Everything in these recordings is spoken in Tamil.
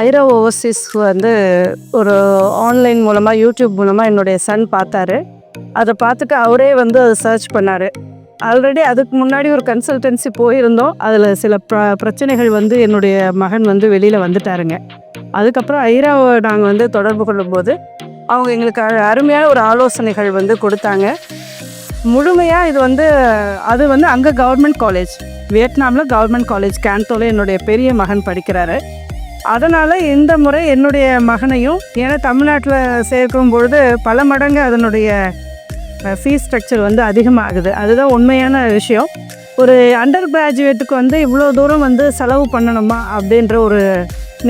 ஐரா ஓவர்சீஸ் வந்து ஒரு ஆன்லைன் மூலமாக யூடியூப் மூலமாக என்னுடைய சன் பார்த்தாரு. அதை பார்த்துட்டு அவரே வந்து அதை சர்ச் பண்ணார். ஆல்ரெடி அதுக்கு முன்னாடி ஒரு கன்சல்டன்சி போயிருந்தோம். அதில் சில பிரச்சனைகள் வந்து என்னுடைய மகன் வந்து வெளியில் வந்துட்டாருங்க. அதுக்கப்புறம் ஐராவை நாங்கள் வந்து தொடர்பு கொள்ளும்போது அவங்க எங்களுக்கு அருமையான ஒரு ஆலோசனைகள் வந்து கொடுத்தாங்க. முழுமையாக இது வந்து அது வந்து அங்கே கவர்மெண்ட் காலேஜ், வியட்நாமில் கவர்மெண்ட் காலேஜ் கேன்டோவில் என்னுடைய பெரிய மகன் படிக்கிறாரு. அதனால் இந்த முறை என்னுடைய மகனையும் ஏன்னா தமிழ்நாட்டில் சேர்க்கும் பொழுது பல மடங்கு அதனுடைய ஃபீஸ் ஸ்ட்ரக்சர் வந்து அதிகமாகுது. அதுதான் உண்மையான விஷயம். ஒரு அண்டர் கிராஜுவேட்டுக்கு வந்து இவ்வளோ தூரம் வந்து செலவு பண்ணணுமா அப்படின்ற ஒரு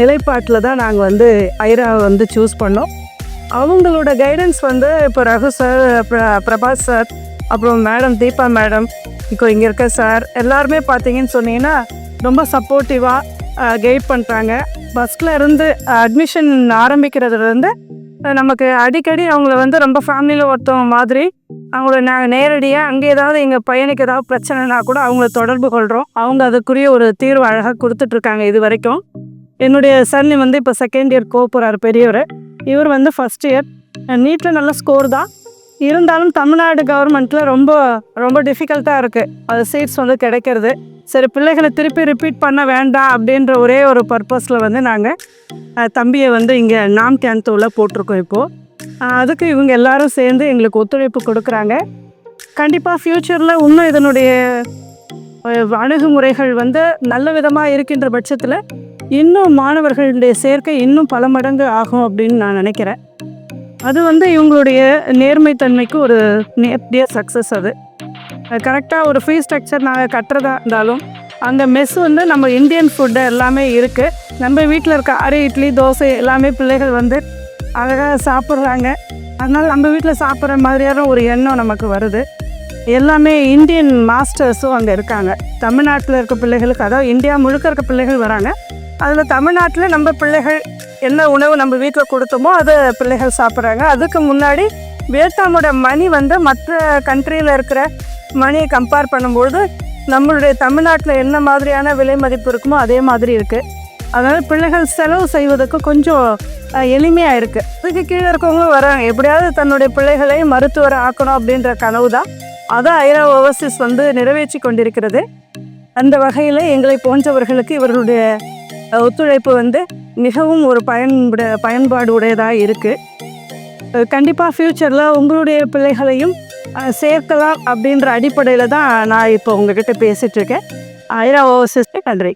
நிலைப்பாட்டில் தான் நாங்கள் வந்து ஐராவை வந்து சூஸ் பண்ணோம். அவங்களோட கைடன்ஸ் வந்து இப்போ ரகு சார், பிரபாஸ் சார், அப்புறம் மேடம் தீபா மேடம், இப்போ இங்கே இருக்க சார் எல்லாருமே பார்த்தீங்கன்னு சொன்னீங்கன்னா ரொம்ப சப்போர்ட்டிவாக கைட் பண்ணுறாங்க. ஃபஸ்ட்டில் இருந்து அட்மிஷன் ஆரம்பிக்கிறதுலேருந்து நமக்கு அடிக்கடி அவங்கள வந்து ரொம்ப ஃபேமிலியில் ஒருத்தவங்க மாதிரி அவங்கள நாங்கள் நேரடியாக அங்கே ஏதாவது எங்கள் பையனுக்கு ஏதாவது பிரச்சனைனா கூட அவங்கள தொடர்பு கொள்கிறோம். அவங்க அதுக்குரிய ஒரு தீர்வு அழகாக கொடுத்துட்ருக்காங்க இது வரைக்கும். என்னுடைய சன் வந்து இப்போ செகண்ட் இயர் போகிறார் பெரியவர். இவர் வந்து ஃபஸ்ட் இயர். நீட்டில் நல்ல ஸ்கோர் தான் இருந்தாலும் தமிழ்நாடு கவர்மெண்ட்டில் ரொம்ப ரொம்ப டிஃபிகல்ட்டாக இருக்குது அது சீட்ஸ் வந்து கிடைக்கிறது. சரி, பிள்ளைகளை திருப்பி ரிப்பீட் பண்ண வேண்டாம் அப்படின்ற ஒரே ஒரு பர்பஸில் வந்து நாங்கள் தம்பியை வந்து இங்கே நாம் கேன்டோவில் போட்டிருக்கோம். இப்போது அதுக்கு இவங்க எல்லாரும் சேர்ந்து எங்களுக்கு ஒத்துழைப்பு கொடுக்குறாங்க. கண்டிப்பாக ஃப்யூச்சரில் இன்னும் இதனுடைய அணுகுமுறைகள் வந்து நல்ல விதமாக இருக்கின்ற பட்சத்தில் இன்னும் மாணவர்களுடைய சேர்க்கை இன்னும் பல மடங்கு ஆகும் அப்படின்னு நான் நினைக்கிறேன். அது வந்து இவங்களுடைய நேர்மைத்தன்மைக்கு ஒரு நேர்த்தியாக சக்ஸஸ். அது கரெக்டாக ஒரு ஃபீஸ் ஸ்ட்ரக்சர் நாங்கள் கட்டுறதா இருந்தாலும் அங்கே மெஸ் வந்து நம்ம இந்தியன் ஃபுட்டு எல்லாமே இருக்குது. நம்ம வீட்டில் இருக்க அரை இட்லி தோசை எல்லாமே பிள்ளைகள் வந்து அழகாக சாப்பிட்றாங்க. அதனால் நம்ம வீட்டில் சாப்பிட்ற மாதிரியான ஒரு எண்ணம் நமக்கு வருது. எல்லாமே இந்தியன் மாஸ்டர்ஸும் அங்கே இருக்காங்க. தமிழ்நாட்டில் இருக்க பிள்ளைகளுக்கு, அதாவது இந்தியா முழுக்க இருக்க பிள்ளைகள் வராங்க. அதில் தமிழ்நாட்டில் நம்ம பிள்ளைகள் என்ன உணவு நம்ம வீட்டில் கொடுத்தோமோ அதை பிள்ளைகள் சாப்பிட்றாங்க. அதுக்கு முன்னாடி வியட்நாமோட மணி வந்து மற்ற கண்ட்ரியில் இருக்கிற மணியை கம்பேர் பண்ணும்போது நம்மளுடைய தமிழ்நாட்டில் என்ன மாதிரியான விலை மதிப்பு இருக்குமோ அதே மாதிரி இருக்குது. அதனால் பிள்ளைகள் செலவு செய்வதற்கு கொஞ்சம் எளிமையாக இருக்குது. அதுக்கு கீழே இருக்கவங்களும் வராங்க. எப்படியாவது தன்னுடைய பிள்ளைகளை மருத்துவரை ஆக்கணும் அப்படின்ற கனவு தான் அதான் ஐரா ஓவர்சீஸ் வந்து நிறைவேற்றி கொண்டிருக்கிறது. அந்த வகையில் எங்களை போன்றவர்களுக்கு இவர்களுடைய ஒத்துழைப்பு வந்து மிகவும் ஒரு பயன்பாடு உடையதாக இருக்குது. கண்டிப்பாக ஃப்யூச்சரில் உங்களுடைய பிள்ளைகளையும் சேர்க்கலாம் அப்படின்ற அடிப்படையில் தான் நான் இப்போ உங்ககிட்ட பேசிகிட்ருக்கேன். ஐரா ஓவர்சீஸ்க்கு நன்றி.